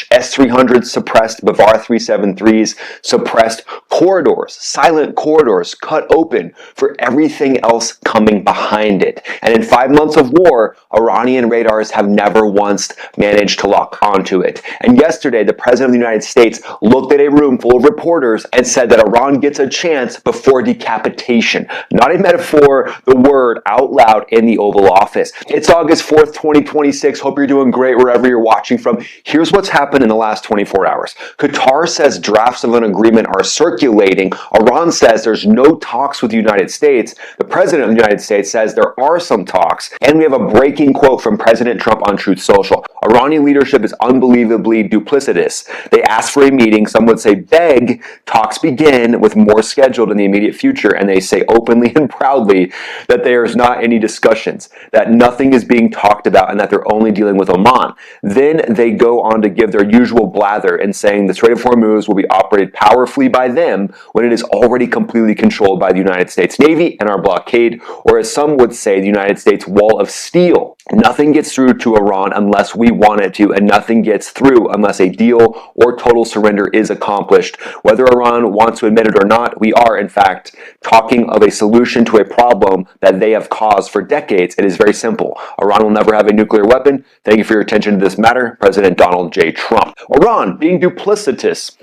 launch. S-300s suppressed, Bavar 373s suppressed, corridors, silent corridors cut open for everything else coming behind it. And in 5 months of war, Iranian radars have never once managed to lock onto it. And yesterday, the President of the United States looked at a room full of reporters and said that Iran gets a chance before decapitation. Not a metaphor, the word out loud in the Oval Office. It's August 4th, 2026. Hope you're doing great wherever you're watching from. Here's what's happened in the last 24 hours. Qatar says drafts of an agreement are circulating. Iran says there's no talks with the United States. The President of the United States says there are some talks. And we have a breaking quote from President Trump on Truth Social. Iranian leadership is unbelievably duplicitous. They ask for a meeting, some would say beg, talks begin, with more scheduled in the immediate future, and they say openly and proudly that there's not any discussions, that nothing is being talked about, and that they're only dealing with Oman. Then they go on to give their usual blather in saying the Strait of Hormuz will be operated powerfully by them when it is already completely controlled by the United States Navy and our blockade, or as some would say, the United States wall of steel. Nothing gets through to Iran unless we want it to, and nothing gets through unless a deal or total surrender is accomplished. Whether Iran wants to admit it or not, we are, in fact, talking of a solution to a problem that they have caused for decades. It is very simple. Iran will never have a nuclear weapon. Thank you for your attention to this matter, President Donald J. Trump. Iran being duplicitous.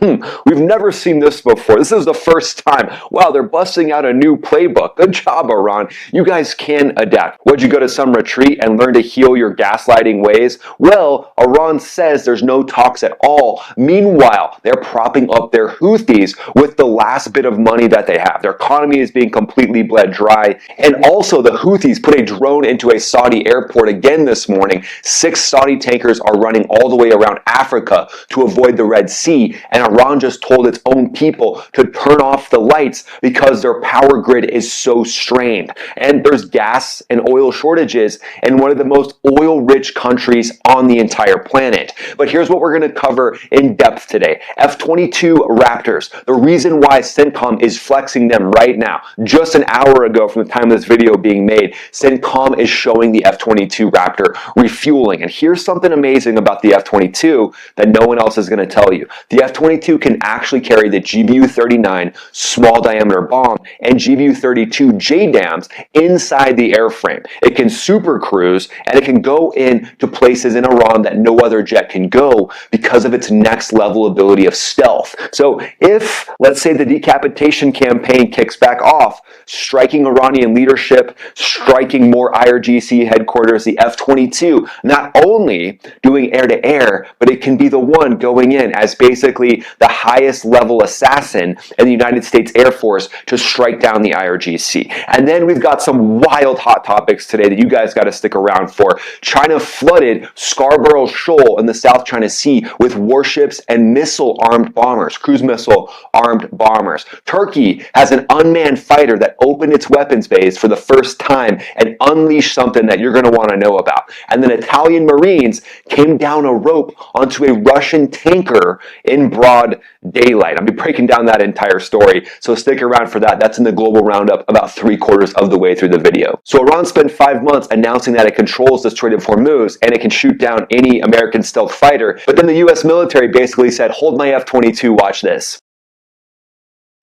We've never seen this before. This is the first time. Wow, they're busting out a new playbook. Good job, Iran. You guys can adapt. Would you go to some retreat and learn to heal your gaslighting ways? Well, Iran says there's no talks at all. Meanwhile, they're propping up their Houthis with the last bit of money that they have. Their economy is being completely bled dry. And also, the Houthis put a drone into a Saudi airport again this morning. 6 Saudi tankers are running all the way around Africa to avoid the Red Sea. And Iran just told its own people to turn off the lights because their power grid is so strained. And there's gas and oil shortages in one of the most oil-rich countries on the entire planet. But here's what we're going to cover in depth today. F-22 Raptors. The reason why CENTCOM is flexing them right now. Just an hour ago from the time of this video being made, CENTCOM is showing the F-22 Raptor refueling. And here's something amazing about the F-22 that no one else is going to tell you. The F-22 can actually carry the GBU-39 small diameter bomb and GBU-32 JDAMs inside the airframe. It can super cruise, and it can go into places in Iran that no other jet can go because of its next level ability of stealth. So if, let's say, the decapitation campaign kicks back off, striking Iranian leadership, striking more IRGC headquarters, the F-22, not only doing air-to-air, but it can be the one going in as basically the highest level assassin in the United States Air Force to strike down the IRGC. And then we've got some wild hot topics today that you guys got to stick around for. China flooded Scarborough Shoal in the South China Sea with warships and missile-armed bombers, cruise missile-armed bombers. Turkey has an unmanned fighter that opened its weapons bays for the first time and unleashed something that you're going to want to know about. And then Italian Marines came down a rope onto a Russian tanker in broad daylight. I'll be breaking down that entire story, so stick around for that. That's in the global roundup about 3/4 of the way through the video. So Iran spent 5 months announcing that it controls the Strait of Hormuz and it can shoot down any American stealth fighter, but then the US military basically said, hold my F-22, watch this.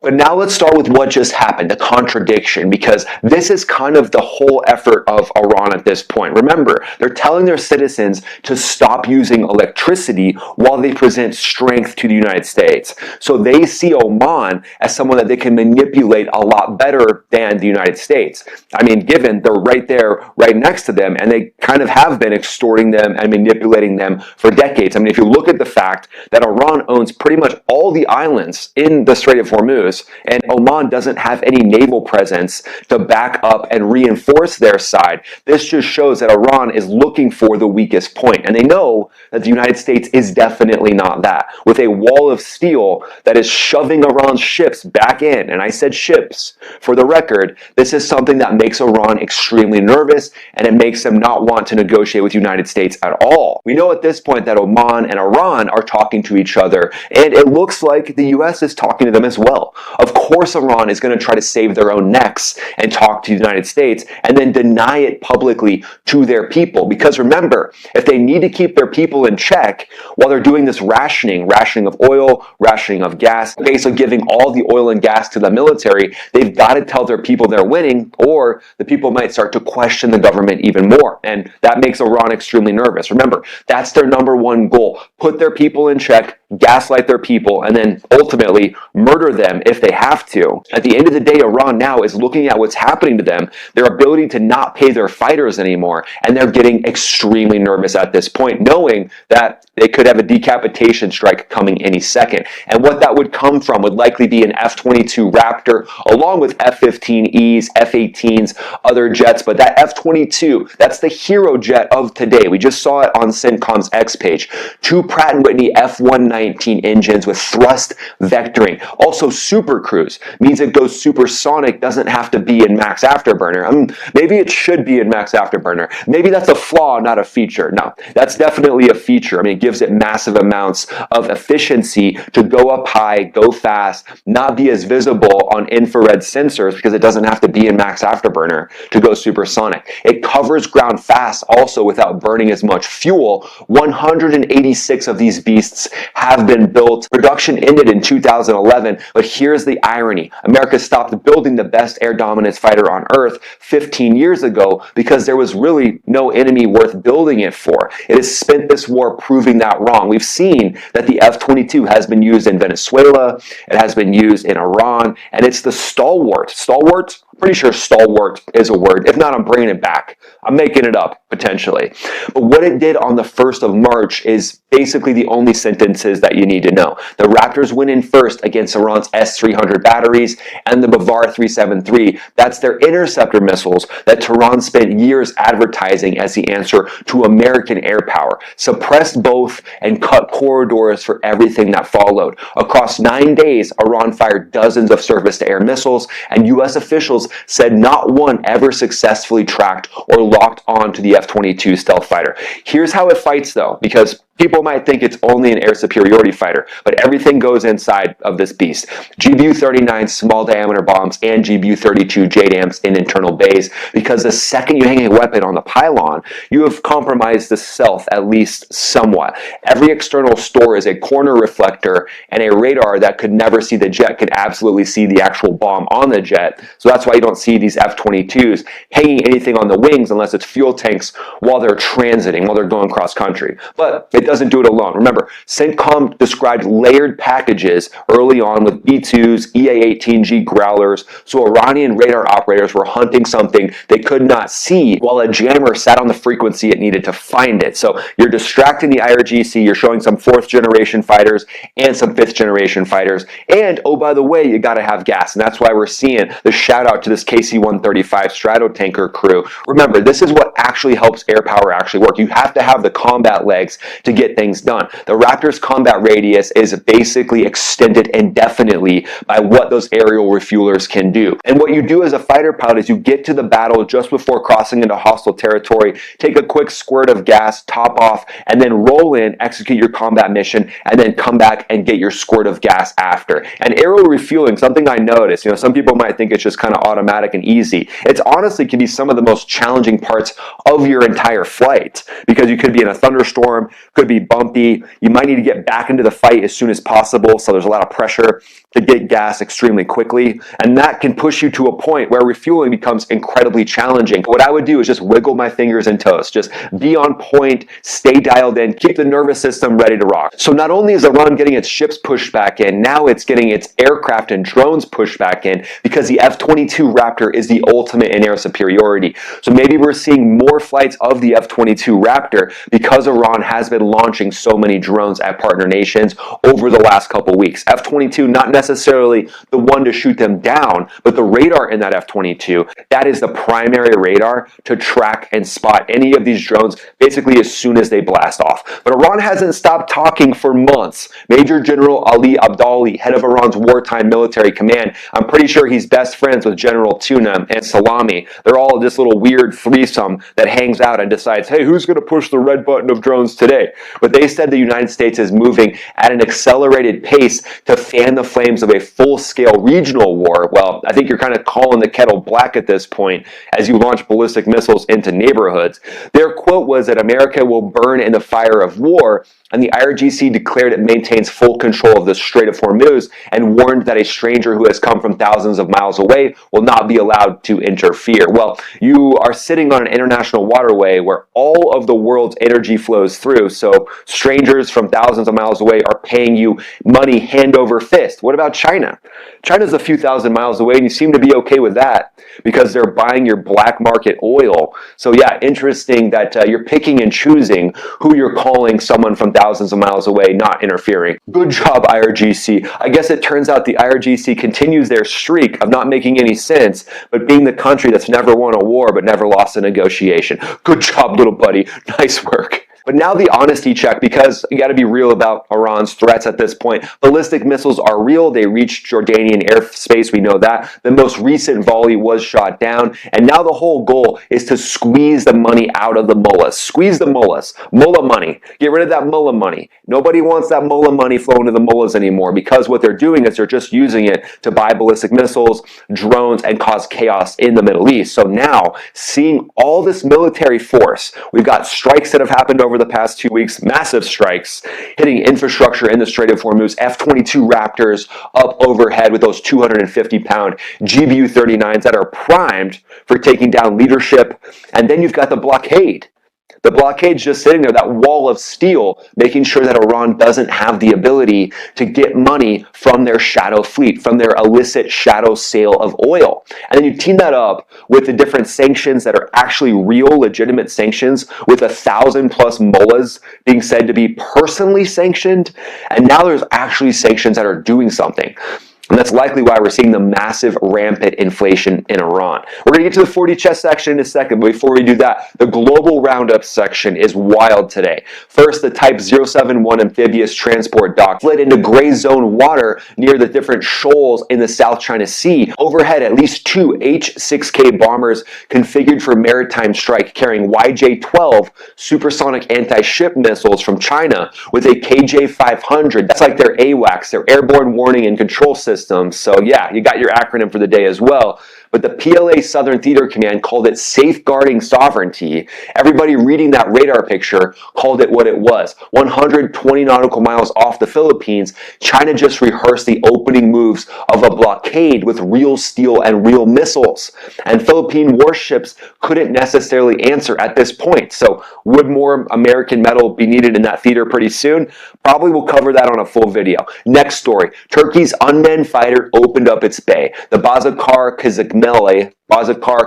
But now let's start with what just happened, the contradiction, because this is kind of the whole effort of Iran at this point. Remember, they're telling their citizens to stop using electricity while they present strength to the United States. So they see Oman as someone that they can manipulate a lot better than the United States. I mean, given they're right there, right next to them, and they kind of have been extorting them and manipulating them for decades. I mean, if you look at the fact that Iran owns pretty much all the islands in the Strait of Hormuz, and Oman doesn't have any naval presence to back up and reinforce their side, this just shows that Iran is looking for the weakest point. And they know that the United States is definitely not that. With a wall of steel that is shoving Iran's ships back in, and I said ships for the record, this is something that makes Iran extremely nervous, and it makes them not want to negotiate with the United States at all. We know at this point that Oman and Iran are talking to each other, and it looks like the US is talking to them as well. well. Of course Iran is going to try to save their own necks and talk to the United States and then deny it publicly to their people. Because remember, if they need to keep their people in check while they're doing this rationing of oil, rationing of gas, basically giving all the oil and gas to the military, they've got to tell their people they're winning, or the people might start to question the government even more. And that makes Iran extremely nervous. Remember, that's their number one goal. Put their people in check, gaslight their people, and then ultimately murder them if they have to. At the end of the day, Iran now is looking at what's happening to them, their ability to not pay their fighters anymore, and they're getting extremely nervous at this point, knowing that they could have a decapitation strike coming any second. And what that would come from would likely be an F-22 Raptor, along with F-15Es, F-18s, other jets. But that F-22, that's the hero jet of today. We just saw it on CENTCOM's X page. 2 Pratt & Whitney F-119 engines with thrust vectoring. Also Super Cruise, means it goes supersonic, doesn't have to be in Max Afterburner. Maybe it should be in Max Afterburner. Maybe that's a flaw, not a feature. No, that's definitely a feature. I mean, it gives it massive amounts of efficiency to go up high, go fast, not be as visible on infrared sensors because it doesn't have to be in Max Afterburner to go supersonic. It covers ground fast also without burning as much fuel. 186 of these beasts have been built. Production ended in 2011, but here's the irony. America stopped building the best air dominance fighter on Earth 15 years ago because there was really no enemy worth building it for. It has spent this war proving that wrong. We've seen that the F-22 has been used in Venezuela, it has been used in Iran, and it's the stalwart. Stalwart? Pretty sure stalwart is a word. If not, I'm bringing it back. I'm making it up, potentially. But what it did on the 1st of March is basically the only sentences that you need to know. The Raptors went in first against Iran's S-300 batteries and the Bavar 373. That's their interceptor missiles that Tehran spent years advertising as the answer to American air power. Suppressed both and cut corridors for everything that followed. Across 9 days, Iran fired dozens of surface-to-air missiles, and U.S. officials said not one ever successfully tracked or locked on to the F-22 stealth fighter. Here's how it fights though, because people might think it's only an air superiority fighter, but everything goes inside of this beast. GBU-39 small diameter bombs and GBU-32 JDAMs in internal bays, because the second you hang a weapon on the pylon, you have compromised the stealth at least somewhat. Every external store is a corner reflector, and a radar that could never see the jet could absolutely see the actual bomb on the jet. So that's why you don't see these F-22s hanging anything on the wings unless it's fuel tanks while they're transiting, while they're going cross country. But it doesn't do it alone. Remember, CENTCOM described layered packages early on with B-2s, EA-18G Growlers, so Iranian radar operators were hunting something they could not see while a jammer sat on the frequency it needed to find it. So you're distracting the IRGC, you're showing some 4th generation fighters and some 5th generation fighters, and oh by the way, you gotta have gas, and that's why we're seeing the shout out to this KC-135 Stratotanker crew. Remember, this is what actually helps air power actually work. You have to have the combat legs to get things done. The Raptor's combat radius is basically extended indefinitely by what those aerial refuelers can do. And what you do as a fighter pilot is you get to the battle just before crossing into hostile territory, take a quick squirt of gas, top off, and then roll in, execute your combat mission, and then come back and get your squirt of gas after. And aerial refueling, something I noticed, some people might think it's just kind of automatic and easy. It's honestly can be some of the most challenging parts of your entire flight, because you could be in a thunderstorm, could be bumpy, you might need to get back into the fight as soon as possible, so there's a lot of pressure to get gas extremely quickly, and that can push you to a point where refueling becomes incredibly challenging. What I would do is just wiggle my fingers and toes, just be on point, stay dialed in, keep the nervous system ready to rock. So not only is Iran getting its ships pushed back in, now it's getting its aircraft and drones pushed back in, because the F-22 Raptor is the ultimate in air superiority. So maybe we're seeing more flights of the F-22 Raptor because Iran has been launching so many drones at partner nations over the last couple weeks. F-22, not necessarily the one to shoot them down, but the radar in that F-22, that is the primary radar to track and spot any of these drones basically as soon as they blast off. But Iran hasn't stopped talking for months. Major General Ali Abdali, head of Iran's wartime military command, I'm pretty sure he's best friends with General Tuna and Salami. They're all this little weird threesome that hangs out and decides, hey, who's going to push the red button of drones today? But they said the United States is moving at an accelerated pace to fan the flames of a full-scale regional war. Well, I think you're kind of calling the kettle black at this point as you launch ballistic missiles into neighborhoods. Their quote was that America will burn in the fire of war, and the IRGC declared it maintains full control of the Strait of Hormuz and warned that a stranger who has come from thousands of miles away will not be allowed to interfere. Well, you are sitting on an international waterway where all of the world's energy flows through, so strangers from thousands of miles away are paying you money hand over fist. What about China? China's a few thousand miles away, and you seem to be okay with that because they're buying your black market oil. So yeah, interesting that you're picking and choosing who you're calling someone from thousands of miles away not interfering. Good job, IRGC. I guess it turns out the IRGC continues their streak of not making any sense, but being the country that's never won a war but never lost a negotiation. Good job, little buddy. Nice work. But now the honesty check, because you got to be real about Iran's threats at this point. Ballistic missiles are real. They reached Jordanian airspace. We know that. The most recent volley was shot down. And now the whole goal is to squeeze the money out of the mullahs. Squeeze the mullahs. Mullah money. Get rid of that mullah money. Nobody wants that mullah money flowing to the mullahs anymore, because what they're doing is they're just using it to buy ballistic missiles, drones, and cause chaos in the Middle East. So now, seeing all this military force, we've got strikes that have happened over the past 2 weeks, massive strikes hitting infrastructure in the Strait of Hormuz, F-22 Raptors up overhead with those 250-pound GBU-39s that are primed for taking down leadership. And then you've got the blockade. The blockade's just sitting there, that wall of steel, making sure that Iran doesn't have the ability to get money from their shadow fleet, from their illicit shadow sale of oil. And then you team that up with the different sanctions that are actually real, legitimate sanctions, with 1,000+ mullahs being said to be personally sanctioned. And now there's actually sanctions that are doing something. And that's likely why we're seeing the massive rampant inflation in Iran. We're going to get to the 40 chess section in a second, but before we do that, the global roundup section is wild today. First, the Type 071 amphibious transport dock fled into gray zone water near the different shoals in the South China Sea. Overhead, at least 2 H-6K bombers configured for maritime strike carrying YJ-12 supersonic anti-ship missiles from China with a KJ-500. That's like their AWACS, their airborne warning and control system. So yeah, you got your acronym for the day as well. But the PLA Southern Theater Command called it safeguarding sovereignty. Everybody reading that radar picture called it what it was. 120 nautical miles off the Philippines, China just rehearsed the opening moves of a blockade with real steel and real missiles. And Philippine warships couldn't necessarily answer at this point. So would more American metal be needed in that theater pretty soon? Probably we'll cover that on a full video. Next story, Turkey's unmanned fighter opened up its bay. The Bazakar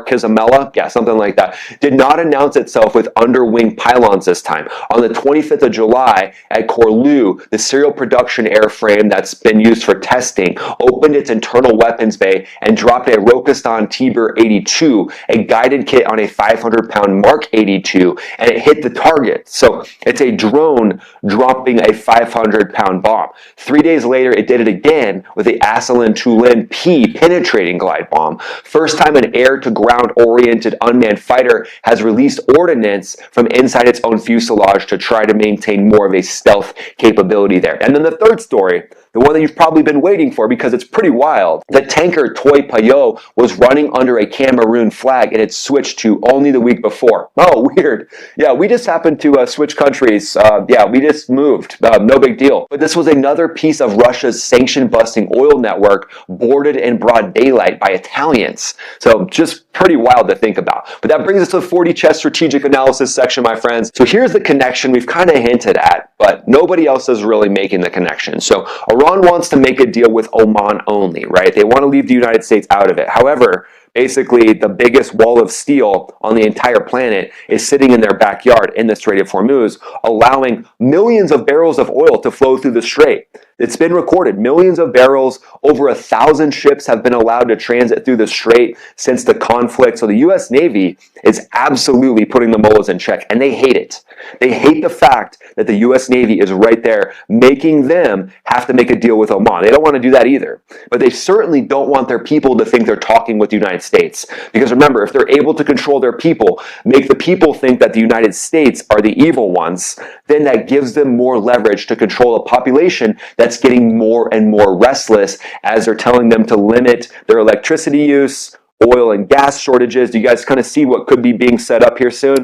Kizamela, yeah, something like that, did not announce itself with underwing pylons this time. On the 25th of July at Korlu, the serial production airframe that's been used for testing opened its internal weapons bay and dropped a Rokistan Tiber 82, a guided kit on a 500-pound Mark 82, and it hit the target. So it's a drone dropping a 500-pound bomb. 3 days later, it did it again with the Asalin Tulin P penetrating glide bomb. First time an air-to-ground oriented unmanned fighter has released ordnance from inside its own fuselage to try to maintain more of a stealth capability there. And then the third story, the one that you've probably been waiting for because it's pretty wild. The tanker Toy Payot was running under a Cameroon flag and it switched to only the week before. Oh, weird. Yeah, we just happened to switch countries. Yeah, we just moved. No big deal. But this was another piece of Russia's sanction-busting oil network boarded in broad daylight by Italians. So just pretty wild to think about. But that brings us to the 40 chess strategic analysis section, my friends. So here's the connection we've kind of hinted at, but nobody else is really making the connection. So Iran wants to make a deal with Oman only, right? They want to leave the United States out of it. However, basically the biggest wall of steel on the entire planet is sitting in their backyard in the Strait of Hormuz, allowing millions of barrels of oil to flow through the strait. It's been recorded. Millions of barrels, over 1,000 ships have been allowed to transit through the strait since the conflict. So the U.S. Navy is absolutely putting the mullahs in check, and they hate it. They hate the fact that the U.S. Navy is right there, making them have to make a deal with Oman. They don't want to do that either. But they certainly don't want their people to think they're talking with the United States. Because remember, if they're able to control their people, make the people think that the United States are the evil ones, then that gives them more leverage to control a population that's getting more and more restless as they're telling them to limit their electricity use, oil and gas shortages. Do you guys kind of see what could be being set up here soon?